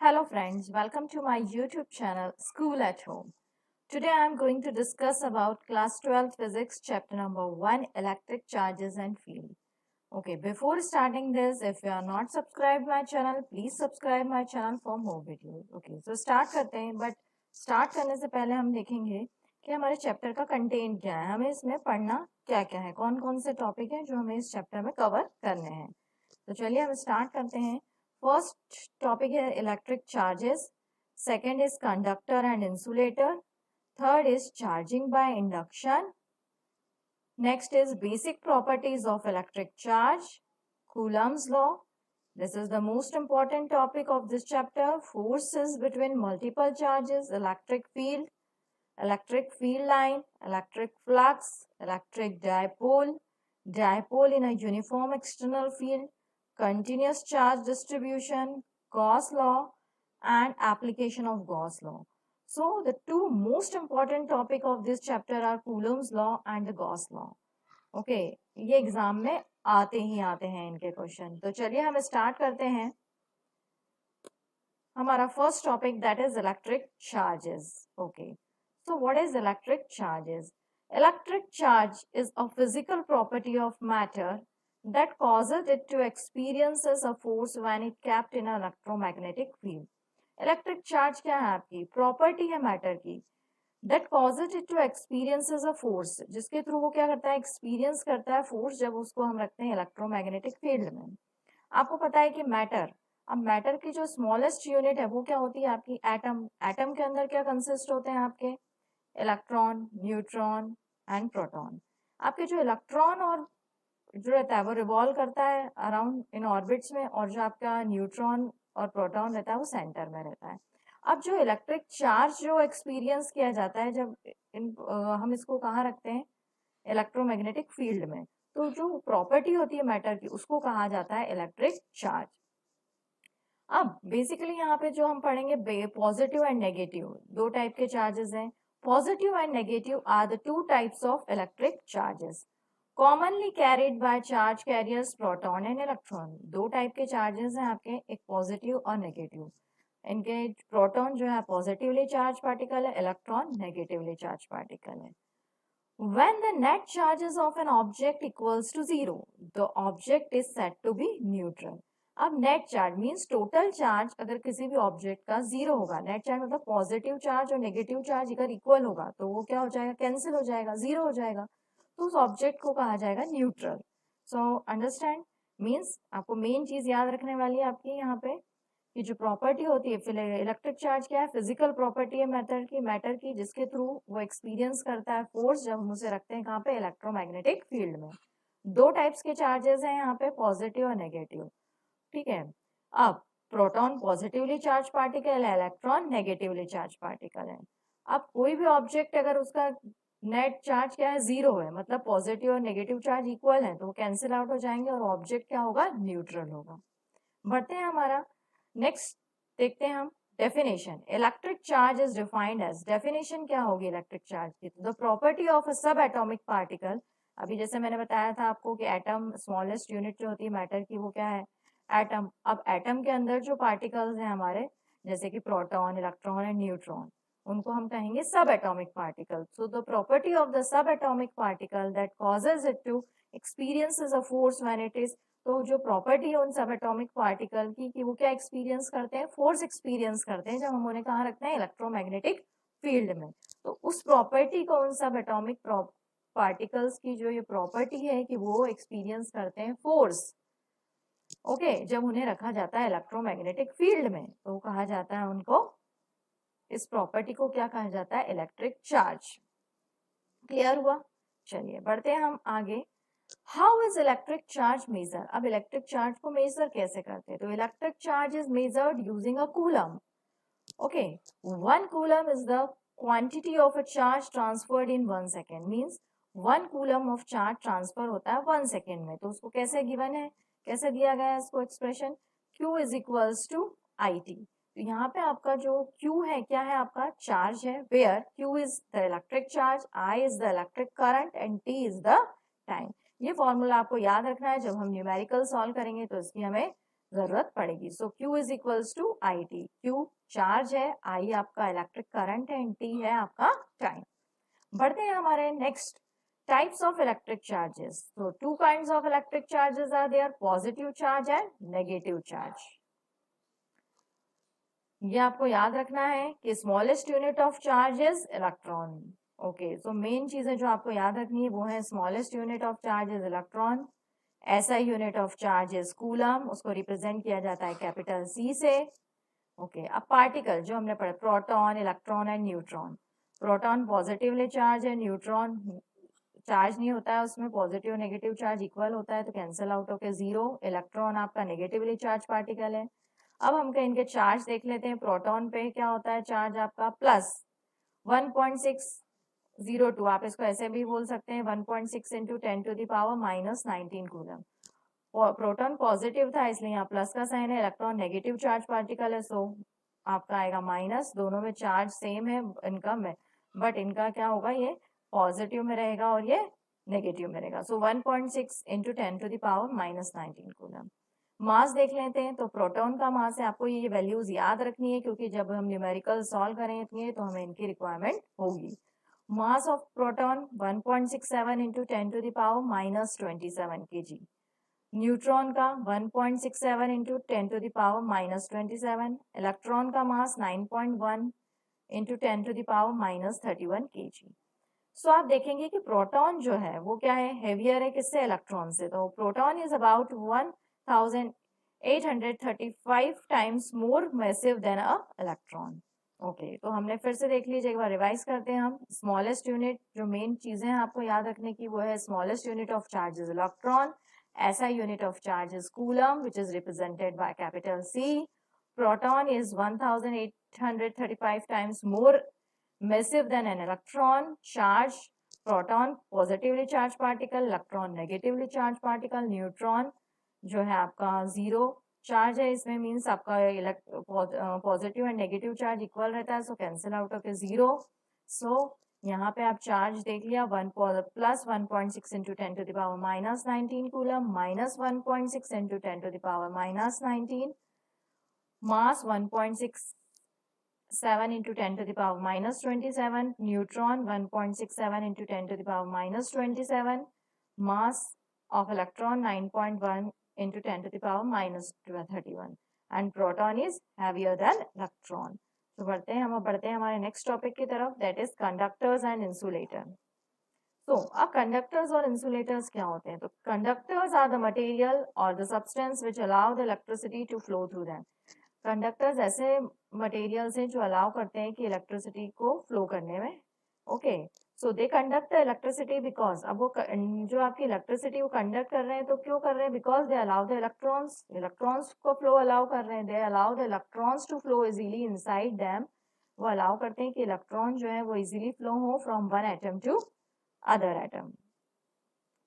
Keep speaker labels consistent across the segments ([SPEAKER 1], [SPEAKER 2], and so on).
[SPEAKER 1] Hello friends, welcome to my YouTube channel School at Home. Today I am going to discuss about class 12 physics chapter number 1 electric charges and field. Okay, before starting this, if you are not subscribed my channel, please subscribe my channel for more videos. Okay, so start करते हैं but start करने से पहले हम देखेंगे कि हमारे chapter का कंटेंट क्या है, हमें इसमें पढ़ना क्या क्या है, कौन कौन से टॉपिक हैं जो हमें इस चैप्टर में कवर करने हैं. तो चलिए हम स्टार्ट करते हैं. फर्स्ट टॉपिक है electric charges, second is conductor and insulator, third is charging by induction, next is basic properties of electric charge, Coulomb's law. This is the most important topic of this chapter. Forces between multiple charges, electric field line, electric flux, electric dipole, dipole in a uniform external field, continuous charge distribution, Gauss law, and application of Gauss law. So the two most important topic of this chapter are Coulomb's law and the Gauss law. Okay, ये exam में आते ही आते हैं इनके question. तो चलिए हम start करते हैं. हमारा first topic that is electric charges. Okay, so what is electric charges? Electric charge is a physical property of matter that causes it to experience a force when it kept in an electromagnetic field. Electric charge क्या है आपकी property है matter की, that causes it to experience a force, जिसके through वो क्या करता है एक्सपीरियंस करता है फोर्स जब उसको हम रखते हैं इलेक्ट्रोमैग्नेटिक फील्ड में. आपको पता है कि मैटर, अब मैटर की जो स्मॉलेस्ट यूनिट है वो क्या होती है आपकी एटम. एटम के अंदर क्या कंसिस्ट होते हैं आपके इलेक्ट्रॉन, न्यूट्रॉन एंड प्रोटॉन. आपके जो इलेक्ट्रॉन और जो रहता है वो रिवॉल्व करता है अराउंड इन ऑर्बिट्स में, और जो आपका न्यूट्रॉन और प्रोटॉन रहता है वो सेंटर में रहता है. अब जो इलेक्ट्रिक चार्ज जो एक्सपीरियंस किया जाता है जब हम इसको कहाँ रखते हैं इलेक्ट्रोमैग्नेटिक फील्ड में, तो जो प्रॉपर्टी होती है मैटर की उसको कहा जाता है इलेक्ट्रिक चार्ज. अब बेसिकली यहाँ पे जो हम पढ़ेंगे पॉजिटिव एंड नेगेटिव, दो टाइप के चार्जेस हैं. Positive and negative are the two types of electric charges commonly carried by charge carriers proton and electron. दो टाइप के चार्जेस हैं आपके, एक पॉजिटिव और नेगेटिव. इनके प्रोटॉन जो है पॉजिटिवली चार्ज पार्टिकल है, इलेक्ट्रॉन नेगेटिवली चार्ज पार्टिकल है. When the net charges of an object equals to 0, the object is said to be neutral. अब net charge means total charge अगर किसी भी ऑब्जेक्ट का 0 होगा, नेट चार्ज मतलब positive charge और नेगेटिव चार्ज अगर इक्वल होगा तो वो क्या हो जाएगा, कैंसिल हो जाएगा, 0 हो जाएगा, तो उस ऑब्जेक्ट को कहा जाएगा न्यूट्रल. सो अंडरस्टैंड मीन्स आपको मेन चीज याद रखने वाली है आपकी यहाँ पे कि जो प्रॉपर्टी होती है फिर इलेक्ट्रिक चार्ज क्या है, फिजिकल प्रॉपर्टी है मैटर की जिसके थ्रू वो एक्सपीरियंस करता है फोर्स जब हम उसे रखते हैं कहाँ पे इलेक्ट्रोमैग्नेटिक फील्ड में. दो टाइप्स के चार्जेस हैं यहाँ पे, पॉजिटिव और नेगेटिव. ठीक है. अब प्रोटॉन पॉजिटिवली चार्ज पार्टिकल है, इलेक्ट्रॉन नेगेटिवली चार्ज पार्टिकल है. अब कोई भी ऑब्जेक्ट अगर उसका नेट चार्ज क्या है 0 है, मतलब पॉजिटिव और नेगेटिव चार्ज इक्वल है, तो वो कैंसिल आउट हो जाएंगे और ऑब्जेक्ट क्या होगा, न्यूट्रल होगा. बढ़ते हैं हमारा नेक्स्ट, देखते हैं हम definition. Electric charge is defined as, definition क्या होगी इलेक्ट्रिक चार्ज की, the property of a subatomic particle. अभी जैसे मैंने बताया था आपको कि एटम स्मॉलेस्ट यूनिट जो होती है मैटर की वो क्या है, एटम. अब एटम के अंदर जो पार्टिकल्स हैं हमारे जैसे कि प्रोटॉन, इलेक्ट्रॉन एंड न्यूट्रॉन, उनको हम कहेंगे subatomic particle. So the property of the subatomic particle that causes it to experiences a force when it is, तो जो प्रॉपर्टी है उन सब एटॉमिक पार्टिकल की कि वो क्या एक्सपीरियंस करते हैं, फोर्स एक्सपीरियंस करते हैं जब हम उन्हें कहाँ रखते हैं इलेक्ट्रोमैग्नेटिक फील्ड में. तो उस प्रॉपर्टी को उन सब एटॉमिक पार्टिकल्स की जो ये प्रॉपर्टी है कि वो एक्सपीरियंस करते हैं फोर्स, ओके जब उन्हें रखा जाता है इलेक्ट्रोमैग्नेटिक फील्ड में, तो कहा जाता है उनको, इस प्रॉपर्टी को क्या कहा जाता है, इलेक्ट्रिक चार्ज. क्लियर हुआ. चलिए बढ़ते हैं हम आगे. How is electric charge measure. अब इलेक्ट्रिक चार्ज को मेजर कैसे करते हैं, तो electric charge is measured using a coulomb. Okay, 1 coulomb is the quantity of a charge transferred in 1 second. Means 1 coulomb of charge transfer होता है 1 second में. तो उसको कैसे गिवन है, कैसे दिया गया है इसको expression, Q is equals to IT. तो यहाँ पे आपका जो Q है क्या है, आपका चार्ज है, where Q is the electric charge, I is the electric current and T is the time. ये फॉर्मूला आपको याद रखना है, जब हम न्यूमेरिकल सॉल्व करेंगे तो इसकी हमें जरूरत पड़ेगी. So Q is equals to I T. Q charge है, I आपका इलेक्ट्रिक करंट है, एंड T है आपका टाइम. बढ़ते हैं हमारे next types of electric charges. So two kinds of electric charges are there, positive charge and negative charge. ये आपको याद रखना है कि smallest unit of charge is electron. Okay, so main चीजें जो आपको याद रखनी है वो है smallest unit of charge is electron. ऐसा unit of charge is coulomb, उसको रिप्रेजेंट किया जाता है कैपिटल C से. ओके, अब पार्टिकल जो हमने पढ़ा, proton, electron and neutron. Proton positively charge है, न्यूट्रॉन चार्ज नहीं होता है, उसमें पॉजिटिव नेगेटिव चार्ज इक्वल होता है तो कैंसिल आउट होकर जीरो. इलेक्ट्रॉन आपका नेगेटिवली चार्ज पार्टिकल है. अब हम इनके चार्ज देख लेते हैं. प्रोटॉन पे क्या होता है चार्ज आपका प्लस 1.602, आप इसको ऐसे भी बोल सकते हैं 1.6 इंटू 10⁻⁻19 कूलम. प्रोटॉन पॉजिटिव था इसलिए यहाँ प्लस का साइन है. इलेक्ट्रॉन नेगेटिव चार्ज पार्टिकल है, सो आपका आएगा माइनस. दोनों में चार्ज सेम है इनका में, बट इनका क्या होगा, ये पॉजिटिव में रहेगा और ये नेगेटिव में रहेगा. सो 1.6 इंटू 10⁻⁻19 कूलम. मास देख लेते हैं. तो प्रोटॉन का मास है, आपको ये वैल्यूज याद रखनी है क्योंकि जब हम न्यूमेरिकल सॉल्व करेंगे तो हमें इनकी रिक्वायरमेंट होगी. Mass of proton 1.67 into 10⁻⁻27 kg. Neutron का 1.67 इंटू 10⁻⁻27. इलेक्ट्रॉन का मास 9.1 इंटू 10⁻⁻31 kg. सो आप देखेंगे कि प्रोटॉन जो है वो क्या है, हेवियर है किससे, इलेक्ट्रॉन से. तो proton is about 1835 times more massive than a electron. Okay, तो हमने फिर से देख लीजिए, एक बार रिवाइज करते हैं हम. स्मॉलेस्ट यूनिट, जो मेन चीजें हैं आपको याद रखने की, वो है smallest unit of charge is electron. ऐसा unit of charge is coulomb which is represented by capital C. Proton is 1835 times more massive than an electron. Charge, proton positively charged particle, electron negatively charged particle. Neutron जो है आपका zero charge है, इसमें means आपका positive and negative charge equal रहता है, सो cancel out होकर zero. सो यहाँ पे आप चार्ज देख लिया, plus 1.6 into 10⁻⁻19 coulomb, minus 1.6 into 10⁻⁻19. Mass 1.67 into 10⁻⁻27. Neutron 1.67 into 10⁻⁻27. Mass of electron 9.1 into 10⁻⁻31. And proton is heavier than electron. तो बढ़ते हैं हमारे नेक्स्ट टॉपिक की तरफ, that is conductors and insulator. तो अब कंडक्टर्स और इंसुलेटर्स क्या होते हैं? तो कंडक्टर्स आर द मटेरियल और the substance which allow the electricity to flow through them. Conductors ऐसे मटेरियल्स हैं जो अलाउ करते हैं कि इलेक्ट्रिसिटी को फ्लो करने में. Okay, so they conduct the electricity because, अब वो जो आपकी इलेक्ट्रिसिटी वो कंडक्ट कर रहे हैं तो क्यों कर रहे हैं? Because they allow the electrons को फ्लो अलाउ कर रहे हैं. They allow the electrons to flow easily inside them. वो अलाउ करते हैं कि इलेक्ट्रॉन जो है वो इजीली फ्लो हो from one atom to other atom.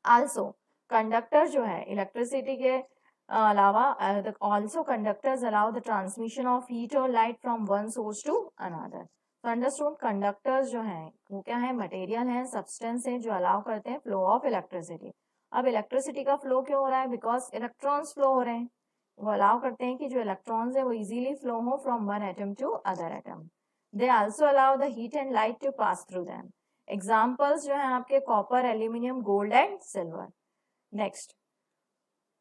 [SPEAKER 1] Also conductor जो है इलेक्ट्रिसिटी के अलावा also conductors allow the transmission of heat or light from one source to another. तो अंडरस्टूड, कंडक्टर्स जो हैं वो क्या है, मटेरियल हैं, सब्सटेंस हैं जो अलाउ करते हैं फ्लो ऑफ इलेक्ट्रिसिटी. अब इलेक्ट्रिसिटी का फ्लो क्यों हो रहा है? बिकॉज इलेक्ट्रॉन्स फ्लो हो रहे हैं. वो अलाउ करते हैं कि जो इलेक्ट्रॉन्स है वो इजीली फ्लो हो from one atom to other atom. They also allow the heat and light to pass through them. Examples जो है आपके copper, aluminium, gold and silver. Next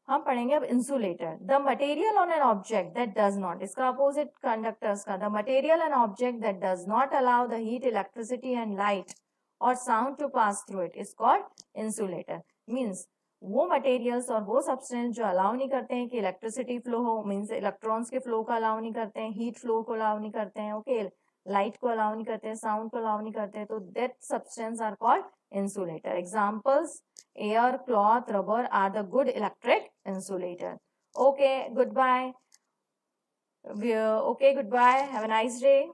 [SPEAKER 1] हम पढ़ेंगे अब insulator. The material on an object that does not, इसका opposite conductors का, the material an object that does not allow the heat, electricity and light और sound to pass through it is called insulator. Means वो materials और वो substance जो allow नहीं करते हैं कि इलेक्ट्रिसिटी फ्लो हो, मीन्स इलेक्ट्रॉन्स के फ्लो को अलाउ नहीं करते हैं, हीट फ्लो को अलाउ नहीं करते हैं, ओके, लाइट को अलाउ नहीं करते हैं, साउंड को अलाउ नहीं करते हैं, तो that substance are called insulator. Examples: air, cloth, rubber are the good electric insulator. Okay, goodbye. Have a nice day.